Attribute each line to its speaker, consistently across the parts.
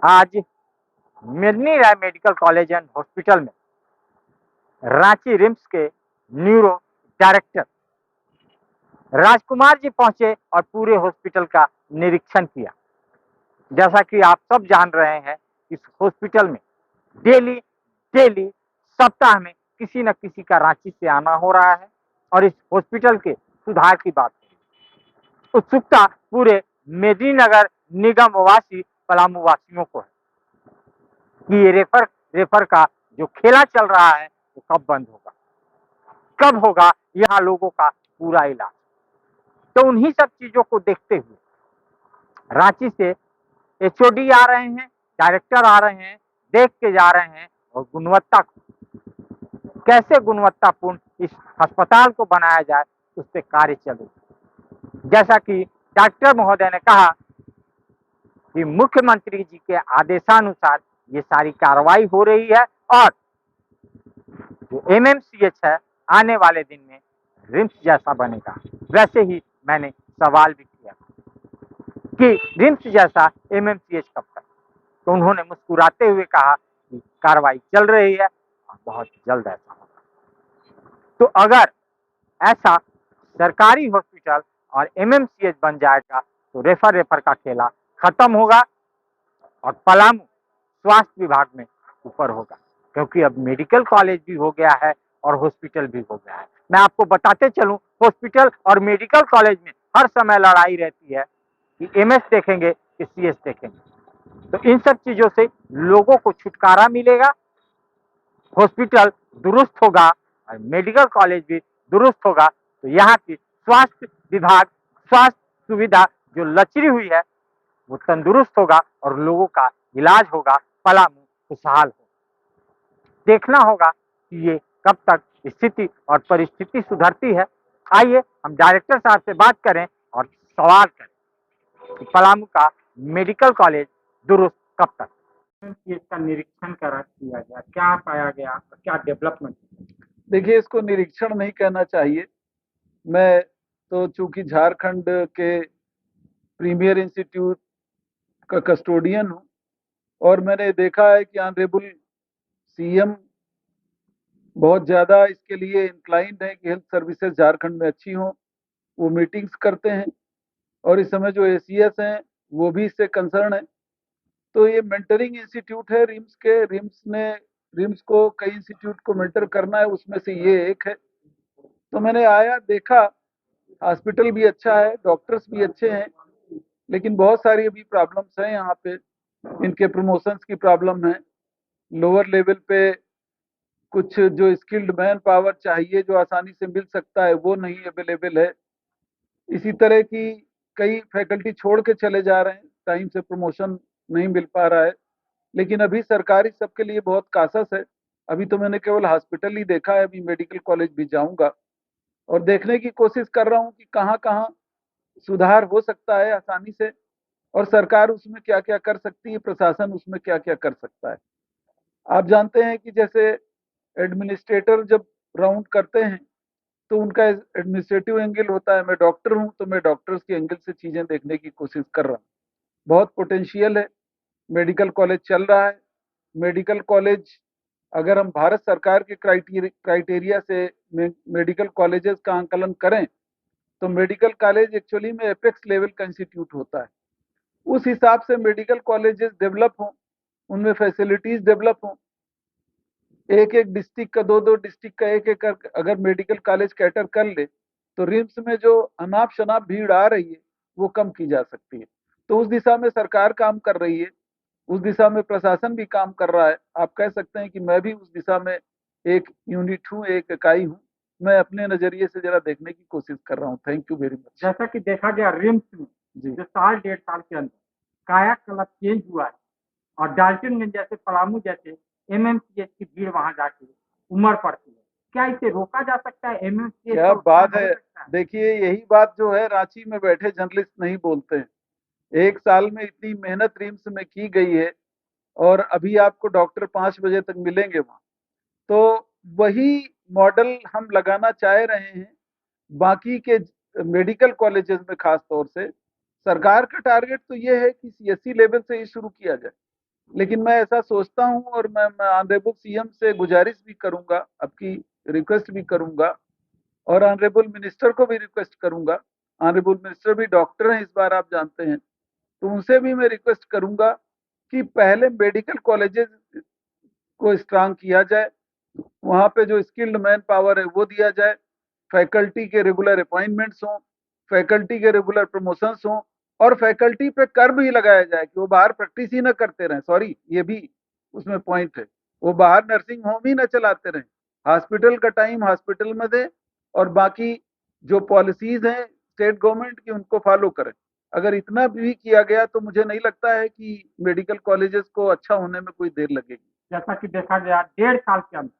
Speaker 1: आज मिरनी राय medical college and hospital में Ranchi RIMS के न्यूरो डायरेक्टर राजकुमार जी पहुंचे और पूरे हॉस्पिटल का निरीक्षण किया। जैसा कि आप सब जान रहे हैं, इस हॉस्पिटल में डेली डेली सप्ताह में किसी न किसी का रांची से आना हो रहा है और इस हॉस्पिटल के सुधार की बात उत्सुकता पूरे मेदिनीनगर निगम वासी पलामू वासियों को है कि ये रेफर का जो खेला चल रहा है वो कब बंद होगा, कब होगा यहाँ लोगों का पूरा इलाज। तो उन्हीं सब चीजों को देखते हुए रांची से एचओडी आ रहे हैं, डायरेक्टर आ रहे हैं, देख के जा रहे हैं और गुणवत्ता कैसे गुणवत्तापूर्ण इस अस्पताल को बनाया जाए उस पर कार्य चले। जैसा कि डॉक्टर महोदय ने कहा कि मुख्यमंत्री जी के आदेशानुसार ये सारी कार्रवाई हो रही है और जो एमएमसीएच है आने वाले दिन में रिम्स जैसा बनेगा। वैसे ही मैंने सवाल भी किया कि रिम्स जैसा एमएमसीएच कब तक, तो उन्होंने मुस्कुराते हुए कहा कि कार्रवाई चल रही है और बहुत जल्द ऐसा होगा। तो अगर ऐसा सरकारी हॉस्पिटल और एमएमसीएच बन जाएगा तो रेफर का खेला खत्म होगा और पलामू स्वास्थ्य विभाग में ऊपर होगा, क्योंकि अब मेडिकल कॉलेज भी हो गया है और हॉस्पिटल भी हो गया है। मैं आपको बताते चलूं, हॉस्पिटल और मेडिकल कॉलेज में हर समय लड़ाई रहती है कि एमएस देखेंगे कि सीएस देखेंगे। तो इन सब चीजों से लोगों को छुटकारा मिलेगा, हॉस्पिटल दुरुस्त होगा और मेडिकल कॉलेज भी दुरुस्त होगा। तो यहाँ की स्वास्थ्य विभाग, स्वास्थ्य सुविधा जो लचरी हुई है वो तंदुरुस्त होगा और लोगों का इलाज होगा, पलामू खुशहाल हो। देखना होगा कि ये कब तक स्थिति और परिस्थिति सुधरती है। आइए हम डायरेक्टर साहब से बात करें और सवाल करें कि पलामू का मेडिकल कॉलेज दुरुस्त कब तक। इसका निरीक्षण किया गया, क्या पाया गया और क्या डेवलपमेंट?
Speaker 2: देखिए, इसको निरीक्षण नहीं कहना चाहिए। मैं तो चूंकि झारखंड के प्रीमियर इंस्टीट्यूट का कस्टोडियन हूँ और मैंने देखा है कि ऑनरेबल सीएम बहुत ज़्यादा इसके लिए इंक्लाइंड है कि हेल्थ सर्विसेज झारखंड में अच्छी हों। वो मीटिंग्स करते हैं और इस समय जो एसीएस हैं वो भी इससे कंसर्न है। तो ये मेंटरिंग इंस्टीट्यूट है रिम्स के, रिम्स को कई इंस्टीट्यूट को मेंटर करना है, उसमें से ये एक है। तो मैंने आया, देखा, हॉस्पिटल भी अच्छा है, डॉक्टर्स भी अच्छे हैं, लेकिन बहुत सारी अभी प्रॉब्लम्स हैं यहाँ पे। इनके प्रमोशंस की प्रॉब्लम है, लोअर लेवल पे कुछ जो स्किल्ड मैन पावर चाहिए जो आसानी से मिल सकता है वो नहीं अवेलेबल है। इसी तरह की कई फैकल्टी छोड़ के चले जा रहे हैं, टाइम से प्रमोशन नहीं मिल पा रहा है। लेकिन अभी सरकारी सबके लिए बहुत कासस है। अभी तो मैंने केवल हॉस्पिटल ही देखा है, अभी मेडिकल कॉलेज भी जाऊंगा और देखने की कोशिश कर रहा हूँ कि कहाँ कहाँ सुधार हो सकता है आसानी से और सरकार उसमें क्या क्या कर सकती है, प्रशासन उसमें क्या क्या कर सकता है। आप जानते हैं कि जैसे एडमिनिस्ट्रेटर जब राउंड करते हैं तो उनका एडमिनिस्ट्रेटिव एंगल होता है। मैं डॉक्टर हूं तो मैं डॉक्टर्स के एंगल से चीजें देखने की कोशिश कर रहा हूँ। बहुत पोटेंशियल है, मेडिकल कॉलेज चल रहा है। मेडिकल कॉलेज अगर हम भारत सरकार के क्राइटेरिया से मेडिकल कॉलेजेस का आंकलन करें तो मेडिकल कॉलेज एक्चुअली में एपेक्स लेवल का इंस्टीट्यूट होता है। उस हिसाब से मेडिकल कॉलेजेस डेवलप हों, उनमें फैसिलिटीज डेवलप हों, एक एक डिस्ट्रिक्ट का, दो दो डिस्ट्रिक्ट का एक एक अगर मेडिकल कॉलेज कैटर कर ले तो रिम्स में जो अनाप शनाप भीड़ आ रही है वो कम की जा सकती है। तो उस दिशा में सरकार काम कर रही है, उस दिशा में प्रशासन भी काम कर रहा है। आप कह सकते हैं कि मैं भी उस दिशा में एक यूनिट हूँ, एक इकाई हूँ। मैं अपने नजरिए से जरा देखने की कोशिश कर रहा हूँ। Thank you very much.
Speaker 1: जैसा कि देखा गया रिम्स में जो साल 1.5 साल के अंदर कायाकल्प चेंज हुआ है और डाल्टनगंज जैसे, पलामू जैसे एमएमसीएच की भीड़ वहां जाके उमड़ पड़ती है। क्या इसे रोका जा सकता है? एमएमसीएच
Speaker 2: क्या बात है। देखिए, यही बात जो है रांची में बैठे जर्नलिस्ट नहीं बोलते हैं। एक साल में इतनी मेहनत रिम्स में की गई है और अभी आपको डॉक्टर 5 बजे तक मिलेंगे वहां। तो वही मॉडल हम लगाना चाह रहे हैं बाकी के मेडिकल कॉलेजेस में। खास तौर से सरकार का टारगेट तो ये है कि सीएससी लेवल से ही शुरू किया जाए। लेकिन मैं ऐसा सोचता हूँ और मैं ऑनरेबल सीएम से गुजारिश भी करूंगा, आपकी रिक्वेस्ट भी करूंगा और ऑनरेबल मिनिस्टर को भी रिक्वेस्ट करूंगा। ऑनरेबल मिनिस्टर भी डॉक्टर हैं, इस बार आप जानते हैं, तो उनसे भी मैं रिक्वेस्ट करूंगा कि पहले मेडिकल कॉलेजेस को स्ट्रांग किया जाए, वहाँ पे जो स्किल्ड मैन पावर है वो दिया जाए, फैकल्टी के रेगुलर अपॉइंटमेंट्स हों, फैकल्टी के रेगुलर प्रमोशंस हों और फैकल्टी पे कर भी लगाया जाए कि वो बाहर प्रैक्टिस ही ना करते रहें। सॉरी, ये भी उसमें पॉइंट है, वो बाहर नर्सिंग होम ही ना चलाते रहें, हॉस्पिटल का टाइम हॉस्पिटल में दे और बाकी जो पॉलिसीज हैं स्टेट गवर्नमेंट की उनको फॉलो करें। अगर इतना भी किया गया तो मुझे नहीं लगता है कि मेडिकल कॉलेजेस को अच्छा होने में कोई देर लगेगी।
Speaker 1: जैसा कि देखा गया 1.5 साल के अंदर,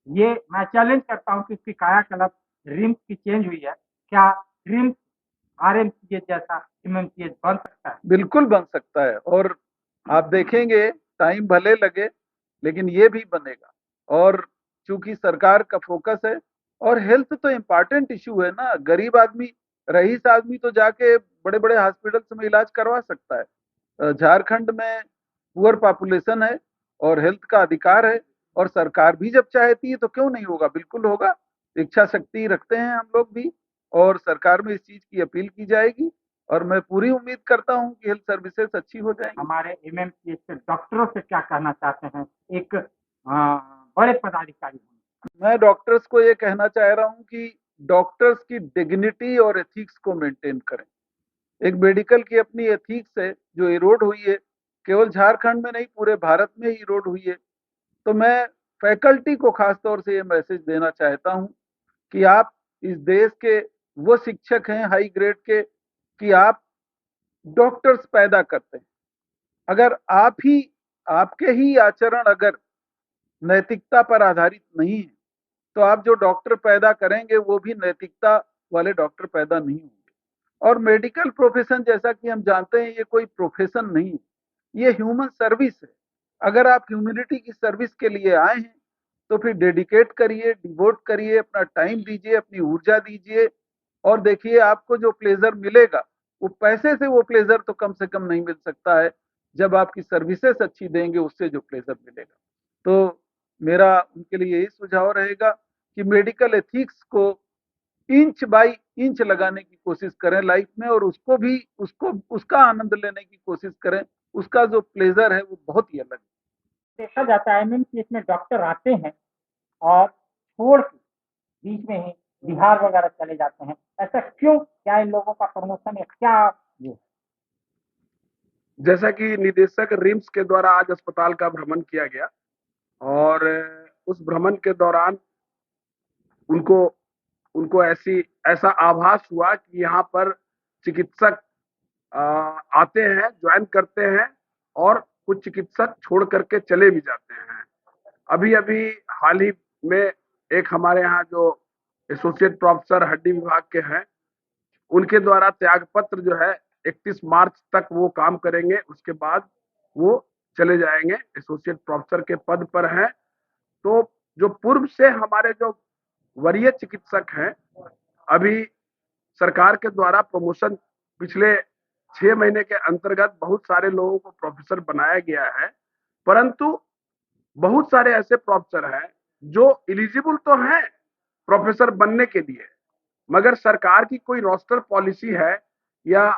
Speaker 1: ये मैं चैलेंज करता हूँ कि इसकी कायाकल्प रिम्स की चेंज हुई है, क्या रिम्स आरएमसीएच जैसा एमएमसीएच बन सकता है?
Speaker 2: बिल्कुल बन सकता है और आप देखेंगे टाइम भले लगे लेकिन ये भी बनेगा। और चूंकि सरकार का फोकस है और हेल्थ तो इम्पोर्टेंट इशू है ना, गरीब आदमी रईस आदमी तो जाके बड़े बड़े हॉस्पिटल्स में इलाज करवा सकता है। झारखंड में पुअर पॉपुलेशन है और हेल्थ का अधिकार है और सरकार भी जब चाहती है तो क्यों नहीं होगा, बिल्कुल होगा। इच्छा शक्ति रखते हैं हम लोग भी और सरकार में इस चीज की अपील की जाएगी और मैं पूरी उम्मीद करता हूं कि हेल्थ सर्विसेज अच्छी हो जाएंगी।
Speaker 1: हमारे एमएमसीएच के डॉक्टरों से क्या कहना चाहते हैं एक बड़े पदाधिकारी होने?
Speaker 2: मैं डॉक्टर्स को ये कहना चाह रहा हूं कि डॉक्टर्स की डिग्निटी और एथिक्स को मेंटेन करें। एक मेडिकल की अपनी एथिक्स है जो इरोड हुई है, केवल झारखंड में नहीं पूरे भारत में ही इरोड हुई है। तो मैं फैकल्टी को खास तौर से ये मैसेज देना चाहता हूं कि आप इस देश के वो शिक्षक हैं हाई ग्रेड के कि आप डॉक्टर्स पैदा करते हैं। अगर आपके ही आचरण अगर नैतिकता पर आधारित नहीं है तो आप जो डॉक्टर पैदा करेंगे वो भी नैतिकता वाले डॉक्टर पैदा नहीं होंगे। और मेडिकल प्रोफेशन जैसा कि हम जानते हैं ये कोई प्रोफेशन नहीं है, ये ह्यूमन सर्विस है। अगर आप ह्यूमैनिटी की सर्विस के लिए आए हैं तो फिर डेडिकेट करिए, डिवोट करिए, अपना टाइम दीजिए, अपनी ऊर्जा दीजिए और देखिए आपको जो प्लेजर मिलेगा वो पैसे से वो प्लेजर तो कम से कम नहीं मिल सकता है, जब आपकी सर्विसेज अच्छी देंगे उससे जो प्लेजर मिलेगा। तो मेरा उनके लिए यही सुझाव रहेगा कि मेडिकल एथिक्स को इंच बाय इंच लगाने की कोशिश करें लाइफ में और उसको उसका आनंद लेने की कोशिश करें। उसका जो प्लेजर है वो बहुत ही अलग है।
Speaker 1: देखा जाता है एमएमसीएच में डॉक्टर आते हैं और छोड़ के बीच में ही बिहार वगैरह चले जाते हैं, ऐसा क्यों? क्या इन लोगों का प्रमोशन है क्या? ये
Speaker 3: जैसा कि निदेशक रिम्स के द्वारा आज अस्पताल का भ्रमण किया गया और उस भ्रमण के दौरान उनको उनको ऐसा आभास हुआ कि यहाँ पर चिकित्सक आते हैं, ज्वाइन करते हैं और कुछ चिकित्सक छोड़ करके चले भी जाते हैं। अभी अभी हाल ही में एक हमारे यहाँ जो एसोसिएट प्रोफेसर हड्डी विभाग के हैं उनके द्वारा त्यागपत्र जो है 31 मार्च तक वो काम करेंगे, उसके बाद वो चले जाएंगे, एसोसिएट प्रोफेसर के पद पर हैं। तो जो पूर्व से हमारे जो वरीय चिकित्सक हैं, अभी सरकार के द्वारा प्रमोशन पिछले 6 महीने के अंतर्गत बहुत सारे लोगों को प्रोफेसर बनाया गया है, परंतु बहुत सारे ऐसे प्रोफेसर हैं जो एलिजिबल तो हैं प्रोफेसर बनने के लिए, मगर सरकार की कोई रोस्टर पॉलिसी है या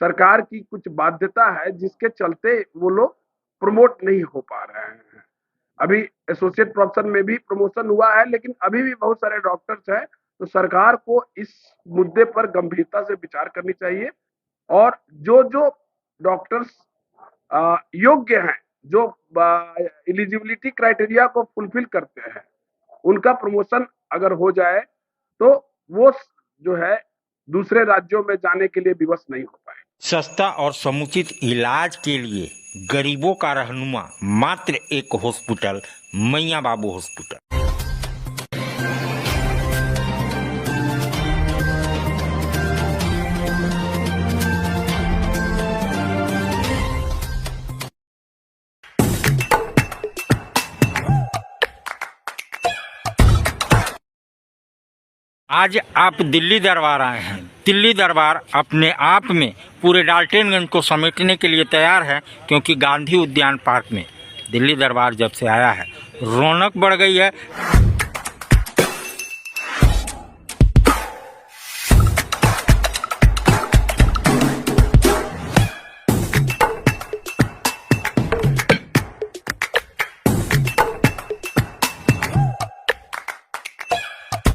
Speaker 3: सरकार की कुछ बाध्यता है जिसके चलते वो लोग प्रमोट नहीं हो पा रहे हैं। अभी एसोसिएट प्रोफेसर में भी प्रमोशन हुआ है लेकिन अभी भी बहुत सारे डॉक्टर्स हैं, तो सरकार को इस मुद्दे पर गंभीरता से विचार करनी चाहिए और जो जो डॉक्टर्स योग्य हैं, जो एलिजिबिलिटी क्राइटेरिया को फुलफिल करते हैं, उनका प्रमोशन अगर हो जाए तो वो जो है दूसरे राज्यों में जाने के लिए विवश नहीं हो पाए।
Speaker 4: सस्ता और समुचित इलाज के लिए गरीबों का रहनुमा मात्र एक हॉस्पिटल, मैया बाबू हॉस्पिटल। आज आप दिल्ली दरबार आए हैं। दिल्ली दरबार अपने आप में पूरे डाल्टनगंज को समेटने के लिए तैयार है, क्योंकि गांधी उद्यान पार्क में दिल्ली दरबार जब से आया है रौनक बढ़ गई है।